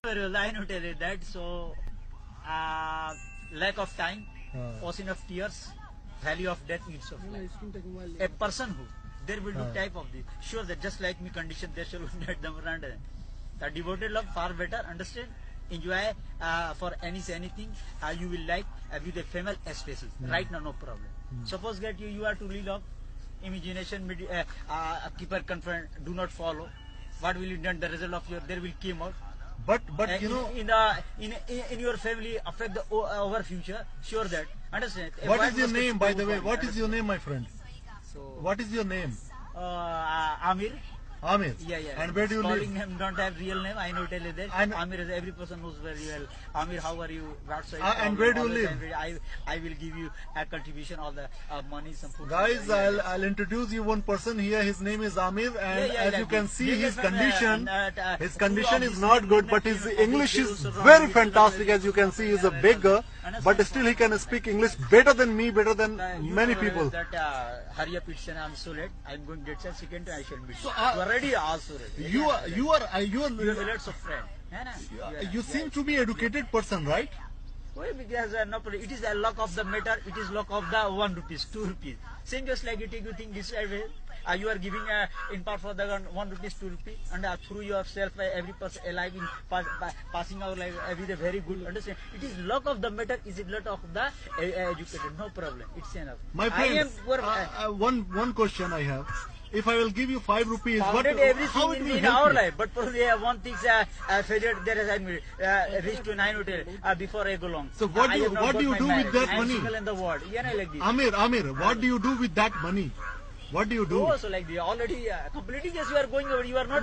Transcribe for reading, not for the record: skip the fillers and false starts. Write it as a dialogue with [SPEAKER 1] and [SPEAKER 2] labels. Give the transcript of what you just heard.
[SPEAKER 1] very well. I know tell you that. So, lack of time, ocean of tears, valley of death, needs of life. A person who there will do type of this. Sure that just like me condition, there shall be them around. The devoted love far better. Understand? Enjoy for anything you will like with a female species. Right now, no problem. Suppose that you are to lead of imagination, keeper confront, do not follow. What will you done? The result of your there will come out.
[SPEAKER 2] But you know,
[SPEAKER 1] in your family affect the our future. Sure that understand.
[SPEAKER 2] What is your name, by the way? What is your name, my friend?
[SPEAKER 1] So
[SPEAKER 2] What is your name?
[SPEAKER 1] Amir.
[SPEAKER 2] Amir.
[SPEAKER 1] Yeah.
[SPEAKER 2] And where do you live?
[SPEAKER 1] Calling him don't have real name. I know tell you that.
[SPEAKER 2] And
[SPEAKER 1] Amir is every person knows very well. Amir, how are you?
[SPEAKER 2] And where do you live?
[SPEAKER 1] I will give you a contribution of the money, some food.
[SPEAKER 2] Guys, I'll introduce you one person here. His name is Amir, and as you can see, his condition is not good, but his English is very fantastic. As you can see, he's a beggar, but still he can speak English better than me, better than many people.
[SPEAKER 1] That hurry up, it's I'm so late. I'm going to get second time I shall meet.
[SPEAKER 2] So,
[SPEAKER 1] you are ready also ready.
[SPEAKER 2] You are
[SPEAKER 1] Lots of friends.
[SPEAKER 2] you seem to be educated person, right?
[SPEAKER 1] Well, because no problem. It is a luck of the matter. It is luck of the 1 rupees, 2 rupees. Same just like you take you think this way. You are giving in part for the 1 rupees, 2 rupees, and through yourself every person alive in passing our life with a very good understand. It is luck of the matter. Is it luck of the educated? No problem. It's enough.
[SPEAKER 2] My friend, one question I have. If I will give you 5 rupees, how it will
[SPEAKER 1] in
[SPEAKER 2] help
[SPEAKER 1] our
[SPEAKER 2] you?
[SPEAKER 1] life, but probably one thing failure there is reached to 9 hotel before I go long.
[SPEAKER 2] So what do you do with that money?
[SPEAKER 1] I'm single in the world. Like this.
[SPEAKER 2] Amir, what do you do with that money? What do you do?
[SPEAKER 1] Oh, so like the already completing as you are going over, you are not.